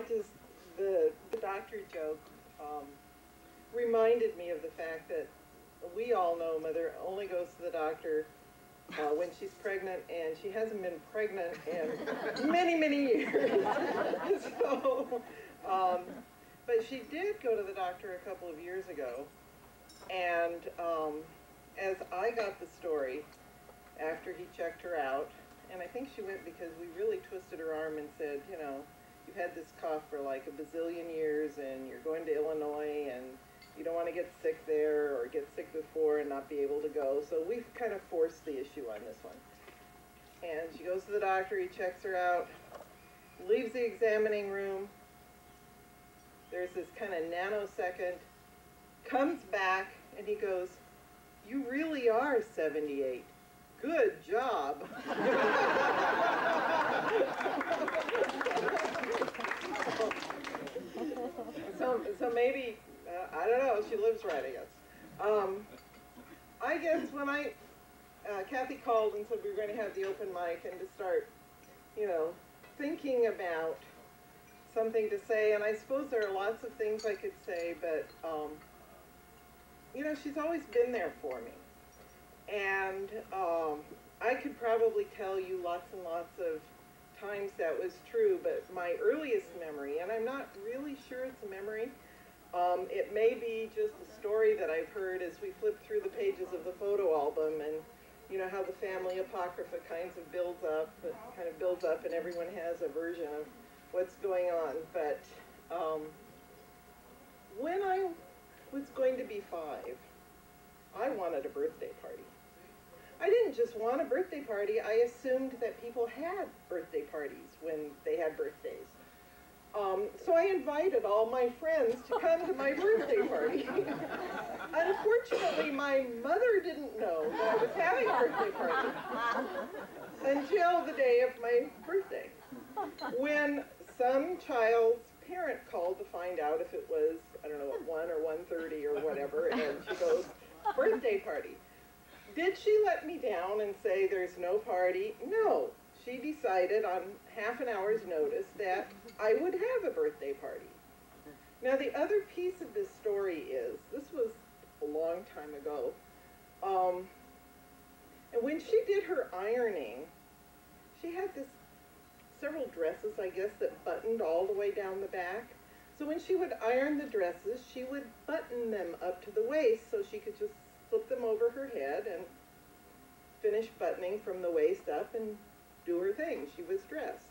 like to, the doctor joke reminded me of the fact that we all know Mother only goes to the doctor when she's pregnant, and she hasn't been pregnant in many, many years. So, but she did go to the doctor a couple of years ago, and as I got the story after he checked her out, and I think she went because we really twisted her arm and said, you know, you've had this cough for like a bazillion years, and you're going to Illinois, and you don't want to get sick there or get sick before and not be able to go. So we've kind of forced the issue on this one. And she goes to the doctor, he checks her out, leaves the examining room. There's this kind of nanosecond, comes back, and he goes, "You really are 78. Good job." So maybe, I don't know, she lives right, I guess when Kathy called and said we were going to have the open mic and to start, you know, thinking about something to say, and I suppose there are lots of things I could say, but, you know, she's always been there for me. And I could probably tell you lots and lots of times that was true, but my earliest memory, and I'm not really sure it's a memory, it may be just a story that I've heard as we flip through the pages of the photo album, and you know how the family apocrypha kind of builds up, and everyone has a version of what's going on. But when I was going to be 5, I wanted a birthday party. I didn't just want a birthday party, I assumed that people had birthday parties when they had birthdays. So I invited all my friends to come to my birthday party. Unfortunately, my mother didn't know that I was having a birthday party until the day of my birthday, when some child's parent called to find out if it was, I don't know, at 1 or 1:30 or whatever, and she goes, "Birthday party." Did she let me down and say there's no party? No. She decided on half an hour's notice that I would have a birthday party. Now the other piece of this story is, this was a long time ago, and when she did her ironing, she had several dresses, I guess, that buttoned all the way down the back. So when she would iron the dresses, she would button them up to the waist so she could just slip them over her head and finish buttoning from the waist up and do her thing. She was dressed.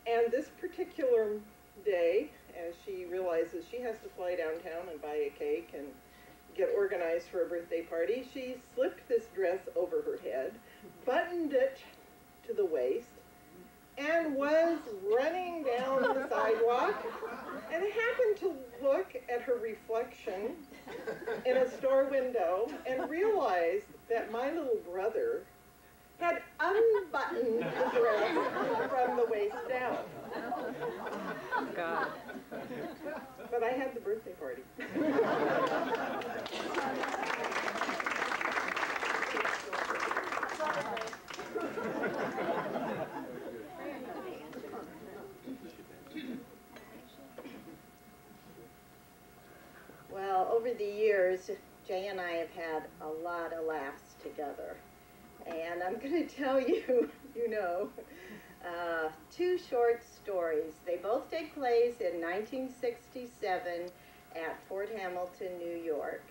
And this particular day, as she realizes she has to fly downtown and buy a cake and get organized for a birthday party, she slipped this dress over her head, buttoned it to the waist, and was running down the sidewalk, and happened to look at her reflection in a store window and realized that my little brother had unbuttoned the dress from the waist down. God. But I had the birthday party. Well, over the years, Jay and I have had a lot of laughs together. And I'm going to tell you, you know, 2 short stories. They both take place in 1967 at Fort Hamilton, New York.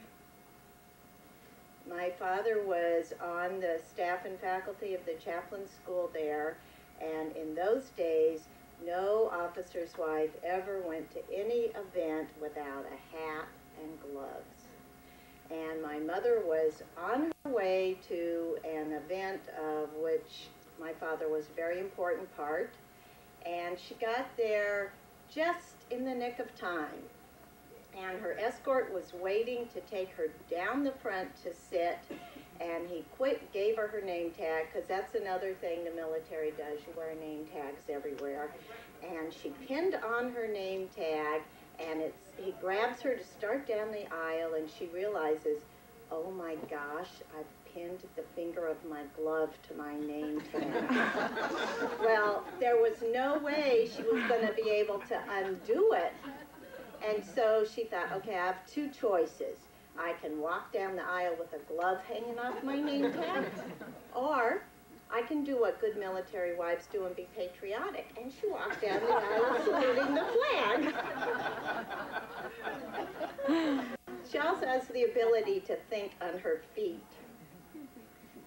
My father was on the staff and faculty of the chaplain school there, and in those days, no officer's wife ever went to any event without a hat and gloves. And my mother was on her way to an event of which my father was a very important part, and she got there just in the nick of time. And her escort was waiting to take her down the front to sit, and he gave her name tag, because that's another thing the military does, you wear name tags everywhere. And she pinned on her name tag, and he grabs her to start down the aisle, and she realizes, oh my gosh, I've pinned the finger of my glove to my name tag. Well, there was was no way she was going to be able to undo it. And so she thought, okay, I have two choices. I can walk down the aisle with a glove hanging off my name tag, or I can do what good military wives do and be patriotic. And she walked down the aisle saluting the flag. She also has the ability to think on her feet.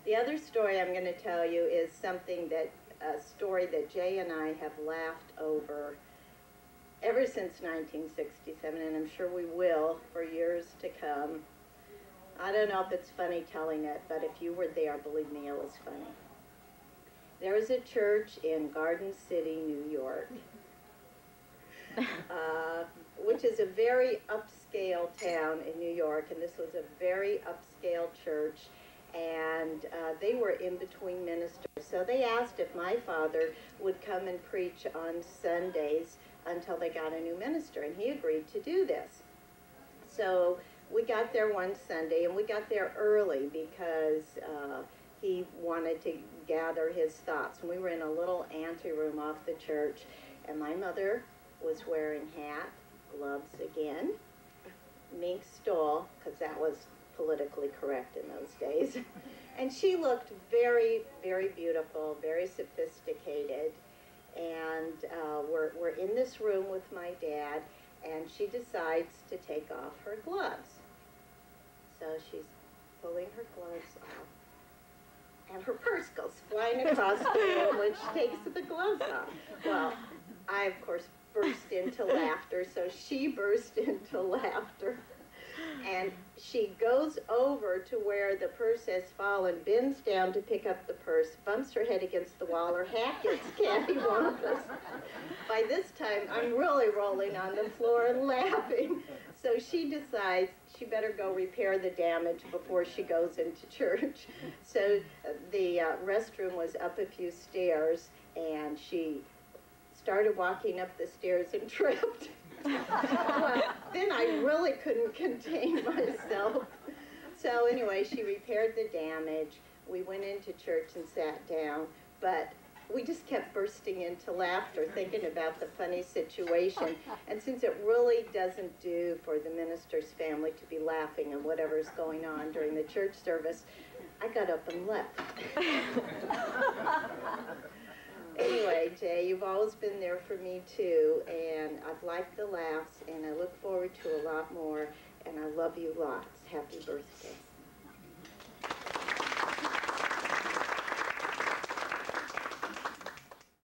The other story I'm going to tell you is a story that Jay and I have laughed over ever since 1967, and I'm sure we will for years to come. I don't know if it's funny telling it, but if you were there, believe me, it was funny. There was a church in Garden City, New York, which is a very upscale town in New York, and this was a very upscale church, and they were in between ministers. So they asked if my father would come and preach on Sundays until they got a new minister, and he agreed to do this. So we got there one Sunday, and we got there early because he wanted to gather his thoughts. And we were in a little anteroom off the church, and my mother was wearing hat, gloves again, mink stole, because that was politically correct in those days. And she looked very, very beautiful, very sophisticated. And we're in this room with my dad, and she decides to take off her gloves. So she's pulling her gloves off, and her purse goes flying across the room when she takes the gloves off. Well, I, of course, burst into laughter, so she burst into laughter. And she goes over to where the purse has fallen, bends down to pick up the purse, bumps her head against the wall, her hat gets cattywampus. By this time, I'm really rolling on the floor and laughing. So she decides she better go repair the damage before she goes into church. So the restroom was up a few stairs, and she started walking up the stairs and tripped. Well, then I really couldn't contain myself. So anyway, she repaired the damage. We went into church and sat down, but we just kept bursting into laughter thinking about the funny situation. And since it really doesn't do for the minister's family to be laughing at whatever's going on during the church service, I got up and left. Anyway, Jay, you've always been there for me too, and I've liked the laughs, and I look forward to a lot more, and I love you lots. Happy birthday.